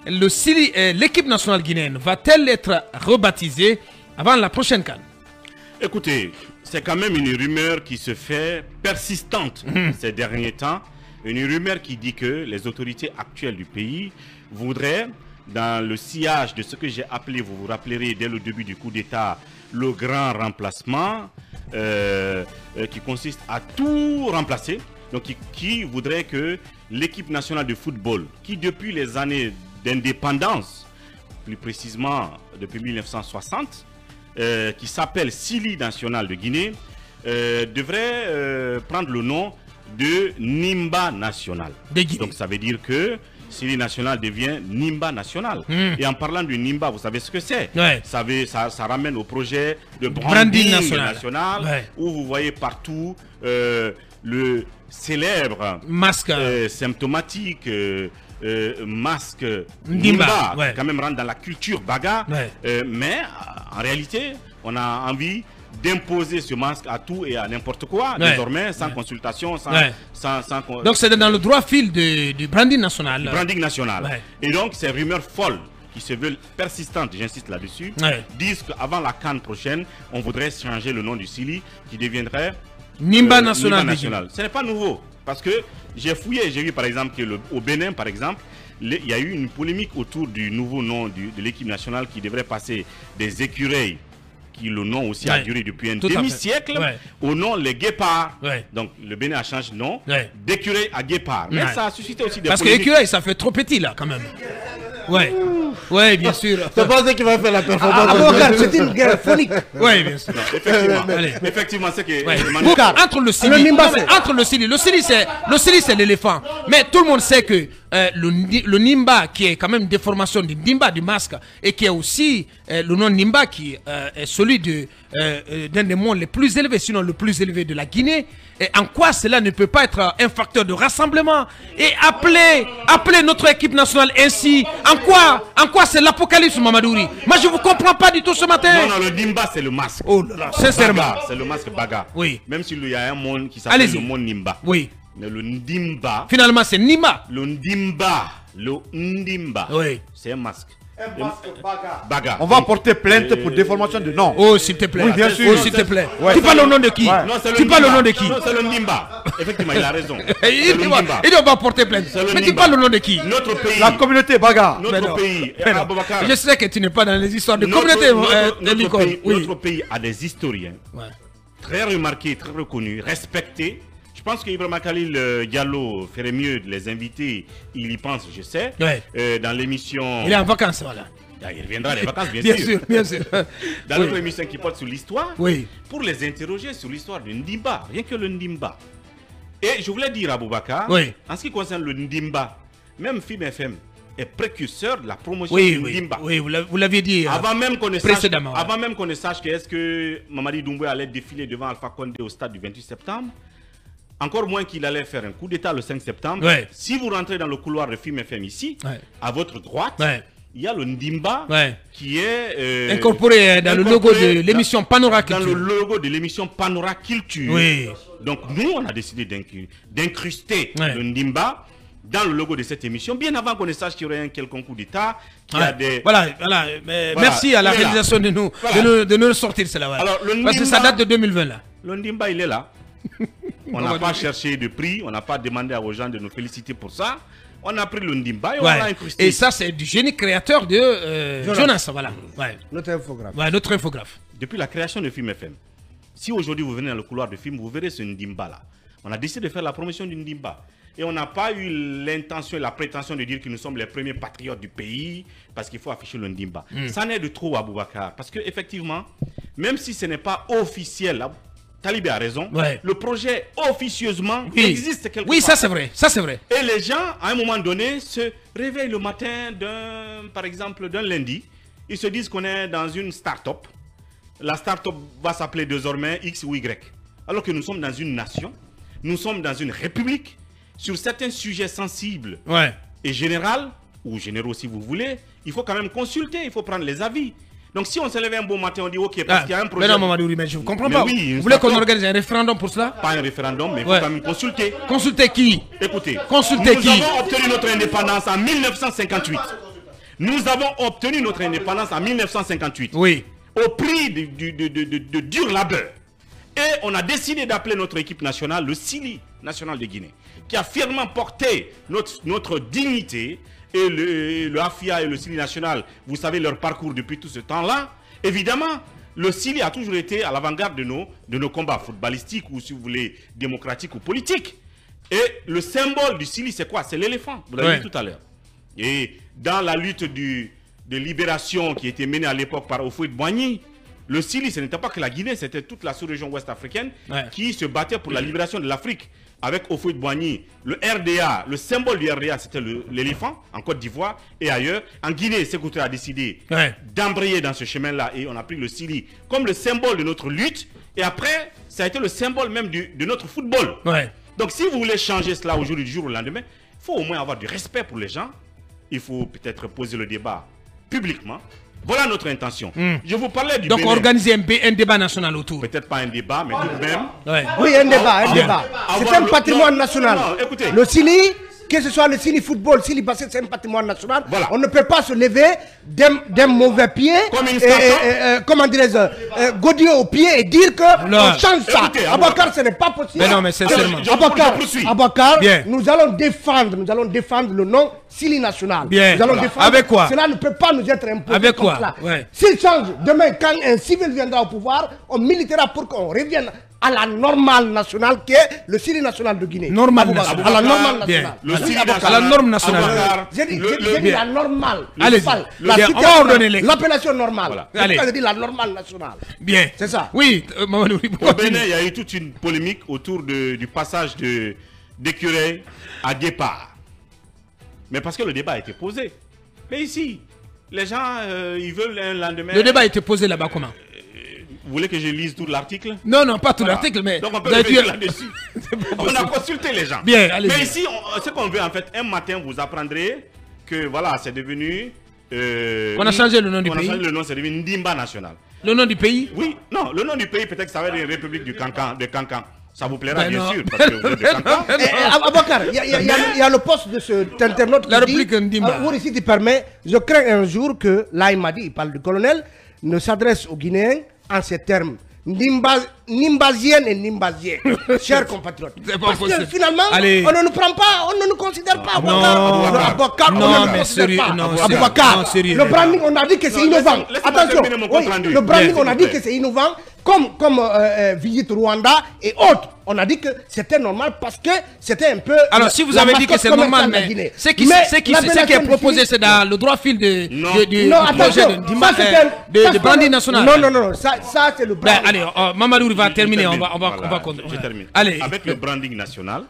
l'équipe nationale guinéenne va-t-elle être rebaptisée avant la prochaine CAN? Écoutez, c'est quand même une rumeur qui se fait persistante ces derniers temps. Une rumeur qui dit que les autorités actuelles du pays voudraient, dans le sillage de ce que j'ai appelé, vous vous rappellerez dès le début du coup d'État, le grand remplacement, qui consiste à tout remplacer. Donc qui voudrait que l'équipe nationale de football, qui depuis les années d'indépendance, plus précisément depuis 1960, qui s'appelle Sili National de Guinée, devrait prendre le nom de Nimba National. Donc ça veut dire que Sili National devient Nimba National. Et en parlant du Nimba, vous savez ce que c'est? Ça ramène au projet de branding national, où vous voyez partout le célèbre masque symptomatique, masque Nimba, qui quand même rentre dans la culture baga. Mais en réalité, on a envie d'imposer ce masque à tout et à n'importe quoi, désormais, sans consultation, Donc c'est dans le droit fil du branding national. Branding national. Et donc ces rumeurs folles, qui se veulent persistantes, j'insiste là-dessus, disent qu'avant la CAN prochaine, on voudrait changer le nom du Sili, qui deviendrait Nimba National. Ce n'est pas nouveau, parce que j'ai fouillé, j'ai vu par exemple qu'au Bénin, par exemple, il y a eu une polémique autour du nouveau nom de l'équipe nationale qui devrait passer des écureuils, qui le nom aussi a duré depuis un demi-siècle, au nom les guépards. Donc le Bénin a changé de nom d'écureuil à guépard. Mais ça a suscité aussi des polémiques. Parce que l'écureuil, ça fait trop petit là quand même. Oui, bien sûr. C'est pas ça qui va faire la performance. C'est une guerre phonique. Oui, bien sûr. Effectivement, c'est que entre le Sili, le Sili c'est l'éléphant. Mais tout le monde sait que le Nimba, qui est quand même une déformation du Nimba, du masque, et qui est aussi le nom Nimba, qui est celui d'un des mondes les plus élevés, sinon le plus élevé de la Guinée. Et en quoi cela ne peut pas être un facteur de rassemblement et appeler notre équipe nationale ainsi? En quoi c'est l'apocalypse, Mamadouri? Moi je vous comprends pas du tout ce matin. Non, le Nimba c'est le masque. Oh là là, sincèrement. C'est le masque baga. Oui. Même s'il y a un monde qui s'appelle le monde Nimba. Oui. Mais le Ndimba. Finalement c'est Nimba. Le Ndimba. Oui. C'est un masque. Un masque baga. On va porter plainte pour déformation de nom. Oh, s'il te plaît. Oui, bien sûr. Oh, s'il te plaît. Tu parles au nom de qui? Tu parles au nom de qui? Non, c'est le Nimba. Effectivement, il a raison. Il dit on va porter plainte. Mais tu parles au nom de qui? Notre pays. La communauté baga. Notre pays. Je sais que tu n'es pas dans les histoires de communauté. Notre pays a des historiens très remarqués, très reconnus, respectés. Je pense qu'Ibrahima Khalil Diallo ferait mieux de les inviter. Il y pense, je sais. Dans l'émission. Il est en vacances, voilà. Il reviendra les vacances, bien sûr. Bien sûr. Dans notre émission qui porte sur l'histoire. Pour les interroger sur l'histoire du Ndimba. Rien que le Ndimba. Et je voulais dire à Boubacar, en ce qui concerne le Ndimba, même FIM FM est précurseur de la promotion du Ndimba. Oui, vous l'aviez dit avant même qu'on précédemment. Avant même qu'on sache que est-ce que Mamadi Doumbouya allait défiler devant Alpha Condé au stade du 28 septembre. Encore moins qu'il allait faire un coup d'état le 5 septembre. Si vous rentrez dans le couloir de FIM FM ici, à votre droite, il y a le Ndimba qui est incorporé dans le logo de l'émission Panora Culture. Dans le logo de l'émission Panora Culture. Donc nous, on a décidé d'incruster le Ndimba dans le logo de cette émission, bien avant qu'on ne sache qu'il y aurait un quelconque coup d'état. Voilà. Merci à la réalisation de nous sortir cela. Alors, parce que ça date de 2020 là. Le Ndimba, il est là. On n'a pas cherché de prix, on n'a pas demandé aux gens de nous féliciter pour ça. On a pris le Ndimba et on l'a incrusté. Et ça, c'est du génie créateur de Jonas, voilà. Notre infographe. Notre infographe. Depuis la création de FIM FM, si aujourd'hui vous venez dans le couloir de film, vous verrez ce Ndimba là. On a décidé de faire la promotion du Ndimba. Et on n'a pas eu l'intention et la prétention de dire que nous sommes les premiers patriotes du pays parce qu'il faut afficher le Ndimba. Ça n'est de trop à Boubacar. Parce qu'effectivement, même si ce n'est pas officiel, Talibé a raison, le projet officieusement existe quelque part. Oui, ça c'est vrai, ça c'est vrai. Et les gens, à un moment donné, se réveillent le matin par exemple, d'un lundi. Ils se disent qu'on est dans une start-up. La start-up va s'appeler désormais X ou Y. Alors que nous sommes dans une nation, nous sommes dans une république. Sur certains sujets sensibles et généraux, ou généraux si vous voulez, il faut quand même consulter, il faut prendre les avis. Donc si on se lève un bon matin, on dit ok, parce qu'il y a un projet... Mais non, Mamadou, mais je ne comprends pas. Vous voulez qu'on organise un référendum pour cela? Pas un référendum, mais il faut quand même consulter. Consulter qui? Écoutez, consulter nous avons obtenu notre indépendance en 1958. Nous avons obtenu notre indépendance en 1958. Oui. Au prix de dur labeur. Et on a décidé d'appeler notre équipe nationale le Sili national de Guinée, qui a fièrement porté notre dignité. Et le AFIA et le Sili national, vous savez leur parcours depuis tout ce temps-là. Évidemment, le Sili a toujours été à l'avant-garde de nos combats footballistiques ou, si vous voulez, démocratiques ou politiques. Et le symbole du Sili, c'est quoi? C'est l'éléphant, vous l'avez dit tout à l'heure. Et dans la lutte de libération qui était menée à l'époque par Houphouët-Boigny, le Sili, ce n'était pas que la Guinée, c'était toute la sous-région ouest africaine qui se battait pour la libération de l'Afrique. Avec Houphouët-Boigny, le RDA, le symbole du RDA, c'était l'éléphant en Côte d'Ivoire et ailleurs. En Guinée, Sékou Touré a décidé d'embrayer dans ce chemin-là et on a pris le Sili comme le symbole de notre lutte. Et après, ça a été le symbole même de notre football. Donc, si vous voulez changer cela aujourd'hui, du jour au lendemain, il faut au moins avoir du respect pour les gens. Il faut peut-être poser le débat publiquement. Voilà notre intention. Je vous parlais du Donc organiser un débat national autour. Peut-être pas un débat, mais tout de même. Oui, un débat. C'est un patrimoine national. Non, écoutez. Le Sili, que ce soit le Sili football, Sili basket, c'est un patrimoine national. Voilà. On ne peut pas se lever d'un mauvais pied, comment dirais-je, godiller au pied et dire qu'on change ça. Écoutez, Abakar, ce n'est pas possible. Mais non, mais sincèrement. Abakar, nous allons défendre le nom Sili national. Bien. Nous allons défendre. Avec quoi? Cela ne peut pas nous être imposé. Avec comme quoi? cela. Ouais. S'il change, demain, quand un civil viendra au pouvoir, on militera pour qu'on revienne à la normale nationale qui est le Sili national de Guinée. Normale nationale. nationale. À la normale Bien. nationale. Le Sili à la norme nationale. J'ai dit la normale. Allez, on va ordonner les... L'appellation normale. Voilà. Allez. Je dis la normale nationale. Bien. C'est ça. Oui, Mamadou. Au Bénin, il y a eu toute une polémique autour du passage d'Écureuil à Guépard. Mais parce que le débat a été posé. Mais ici, les gens, ils veulent un lendemain... Le débat a été posé là-bas comment? Vous voulez que je lise tout l'article? Non, non, pas tout l'article, mais... Donc on peut revenir là-dessus. On a consulté les gens. Bien, allez. Mais ici, ce qu'on veut en fait, un matin, vous apprendrez que voilà, c'est devenu... on a changé le nom du pays. On a changé le nom, c'est devenu Ndimba national. Le nom du pays? Oui, non, le nom du pays, peut-être que ça va être une république de Cancan. Ça vous plaira, Ben bien non. sûr, parce que vous êtes de Cancan. Abakar, il y a le poste de cet internaute La qui dit, réplique Ndimba. oui, si tu permets, je crains un jour que, là il m'a dit, il parle du colonel, ne s'adresse aux Guinéens en ces termes. Nimbazienne et Nimbazien, chers compatriotes. Parce que finalement, allez. On ne nous prend pas, on ne nous considère pas. Abakar, Non, mais sérieux, non, Abakar, sérieux. le branding, on a dit que c'est innovant. Attention, le branding, on a dit que c'est innovant, comme Visite Rwanda et autres. On a dit que c'était normal parce que c'était un peu. Alors, si vous avez dit que c'est normal, mais ce qui est proposé, c'est dans le droit fil du projet de branding national. Non, ça c'est le branding. Allez, Mamadou va terminer, on va continuer. Je termine. Allez. Avec le branding national,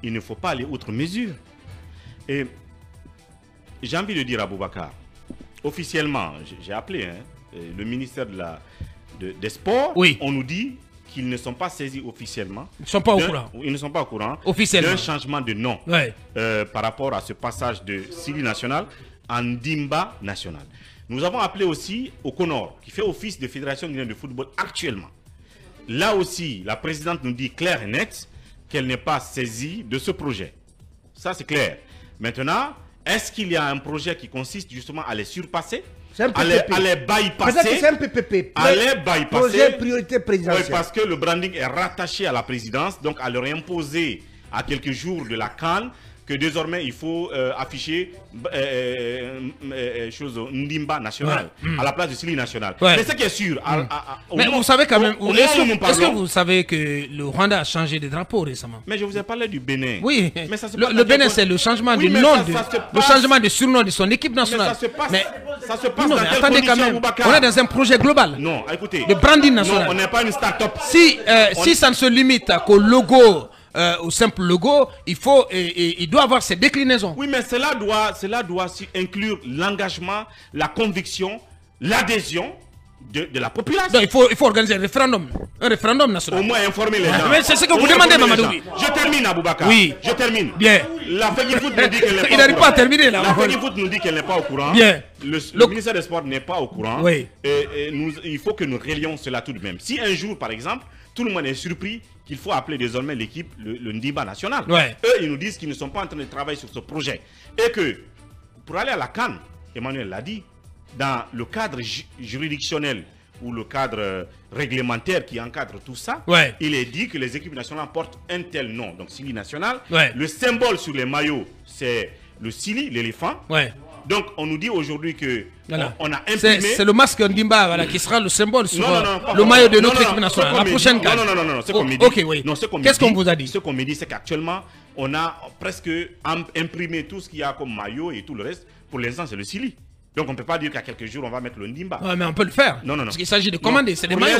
il ne faut pas aller outre mesure. Et j'ai envie de dire à Boubacar, officiellement, j'ai appelé le ministère des Sports, on nous dit qu'ils ne sont pas saisis officiellement. Ils ne sont pas au courant. Ils ne sont pas au courant officiellement d'un changement de nom par rapport à ce passage de Sili national en Ndimba national. Nous avons appelé aussi au Conor, qui fait office de Fédération guinéenne de football actuellement. Là aussi, la présidente nous dit clair et net qu'elle n'est pas saisie de ce projet. Ça, c'est clair. Maintenant, est-ce qu'il y a un projet qui consiste justement à les surpasser? À les bypasser. Peut-être que c'est un PPP. À les bypasser. Projet priorité présidentielle. Oui, parce que le branding est rattaché à la présidence, donc à leur imposer à quelques jours de la CAN que désormais il faut afficher Ndimba national à la place de Sili national. Mais ce qui est sûr, mais vous savez quand même, est-ce que vous savez que le Rwanda a changé de drapeau récemment? Mais je vous ai parlé du Bénin. Oui, mais ça le Bénin c'est le changement du nom, le changement de surnom de son équipe nationale. Mais ça se passe non, dans mais quelle attendez quand même, on est dans un projet global. Non, écoutez. Le branding national. Non, on n'est pas une start-up. Si ça ne se limite qu'au logo, au simple logo, il doit avoir ses déclinaisons. Oui, mais cela doit inclure l'engagement, la conviction, l'adhésion de la population. Donc, il faut organiser un référendum national. Au moins informer les gens. Mais c'est ce que vous demandez, Mamadou. Je termine, Aboubacar. Oui. Je termine. Bien. La Fegifoot nous dit qu'elle n'est pas au courant. Il n'arrive pas à terminer là. La Fegifoot nous dit qu'elle n'est pas au courant. Bien. Le ministère des Sports n'est pas au courant. Oui. Et il faut que nous relions cela tout de même. Si un jour, par exemple, tout le monde est surpris qu'il faut appeler désormais l'équipe le Ndimba national. Eux, ils nous disent qu'ils ne sont pas en train de travailler sur ce projet. Et que pour aller à la CAN, Emmanuel l'a dit, dans le cadre juridictionnel ou le cadre réglementaire qui encadre tout ça, il est dit que les équipes nationales portent un tel nom, donc Sili national. Le symbole sur les maillots, c'est le Sili, l'éléphant. Donc on nous dit aujourd'hui que on a imprimé... C'est le masque Ndimba voilà, qui sera le symbole sur le maillot de notre équipe nationale. La prochaine carte. Non, ce qu'on me dit. Qu'est-ce qu'on vous a dit? Ce qu'on me dit, c'est qu'actuellement, on a presque imprimé tout ce qu'il y a comme maillot et tout le reste. Pour l'instant, c'est le Sili. Donc on ne peut pas dire qu'à quelques jours, on va mettre le Ndimba. Ouais, mais on peut le faire. Non. Parce qu'il s'agit de commander, c'est des maillots.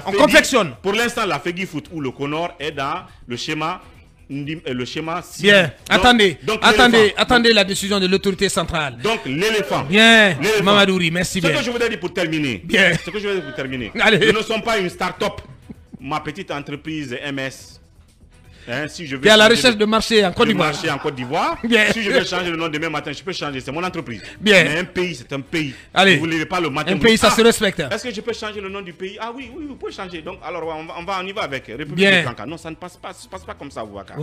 On confectionne. Pour l'instant, la Fegi Foot ou le Conor est dans le schéma Sili. Bien, attendez la décision de l'autorité centrale. Donc l'éléphant. Bien, Mamadouri, merci bien. Ce que je voudrais dire pour terminer. Bien. Ce que je voudrais dire pour terminer. Allez. Nous ne sommes pas une start-up. Ma petite entreprise MS. Si je veux à la recherche de marché en Côte d'Ivoire. Si je veux changer le nom demain matin, je peux changer. C'est mon entreprise. Bien. Mais un pays, c'est un pays. Allez. Vous ne levez pas le matin. Un pays, ça se respecte. Est-ce que je peux changer le nom du pays? Ah oui, vous pouvez changer. Donc, alors, on y va avec République de Kanka. Non, ça ne passe pas comme ça, Boubacar.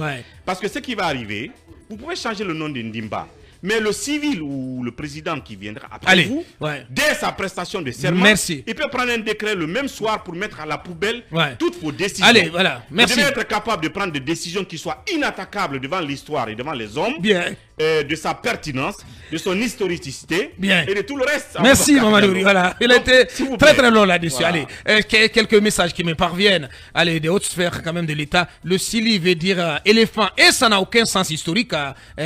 Parce que ce qui va arriver, vous pouvez changer le nom de Ndimba. Mais le civil ou le président qui viendra après vous, dès sa prestation de serment, il peut prendre un décret le même soir pour mettre à la poubelle toutes vos décisions. Allez, voilà, merci. Vous devez être capable de prendre des décisions qui soient inattaquables devant l'histoire et devant les hommes, de sa pertinence, de son historicité et de tout le reste. Merci Mamadouri, voilà. Il a été très long là-dessus. Allez, quelques messages qui me parviennent. Allez, des hautes sphères quand même de l'État. Le Sili veut dire éléphant et ça n'a aucun sens historique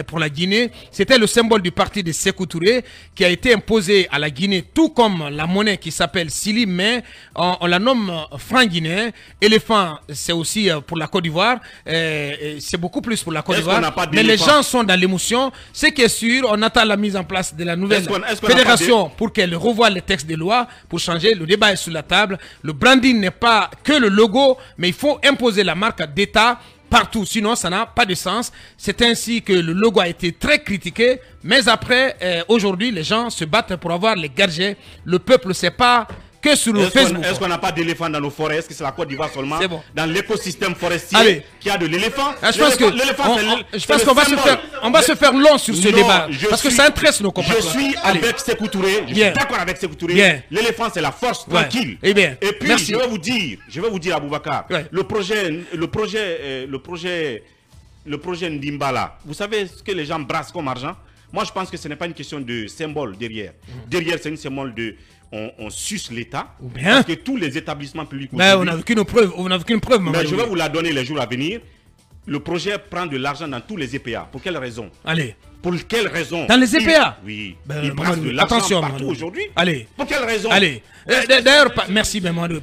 pour la Guinée. C'était le symbole du parti de Sékou Touré qui a été imposé à la Guinée, tout comme la monnaie qui s'appelle Sili, mais on la nomme franc guinéen. Éléphant, c'est aussi pour la Côte d'Ivoire. C'est beaucoup plus pour la Côte d'Ivoire. Mais les gens sont dans l'émotion. Ce qui est sûr, on attend la mise en place de la nouvelle fédération pour qu'elle revoie les textes de loi pour changer. Le débat est sur la table. Le branding n'est pas que le logo, mais il faut imposer la marque d'État partout, sinon ça n'a pas de sens. C'est ainsi que le logo a été très critiqué, mais après, aujourd'hui, les gens se battent pour avoir les gadgets. Le peuple ne sait pas que sur le Facebook. Est-ce qu'on n'a pas d'éléphants dans nos forêts? Est-ce que c'est la Côte d'Ivoire seulement dans l'écosystème forestier qui a de l'éléphant? Je pense qu'on va se faire long sur ce débat, parce que ça intéresse nos compatriotes. Je suis avec Sékou Touré, je suis d'accord avec Sékou Touré. L'éléphant, c'est la force tranquille. Et puis, je vais vous dire, Aboubacar, le projet Ndimba là, vous savez ce que les gens brassent comme argent? Moi, je pense que ce n'est pas une question de symbole derrière. Derrière, c'est une symbole de... On suce l'État. Parce que tous les établissements publics... Mais on n'a aucune preuve. Mais je vais vous la donner les jours à venir. Le projet prend de l'argent dans tous les EPA. Pour quelle raison? Allez. Pour quelle raison? Dans les EPA? Oui. Il brasse de l'argent partout aujourd'hui. Allez. Pour quelle raison? Allez. D'ailleurs, merci, Mamadou.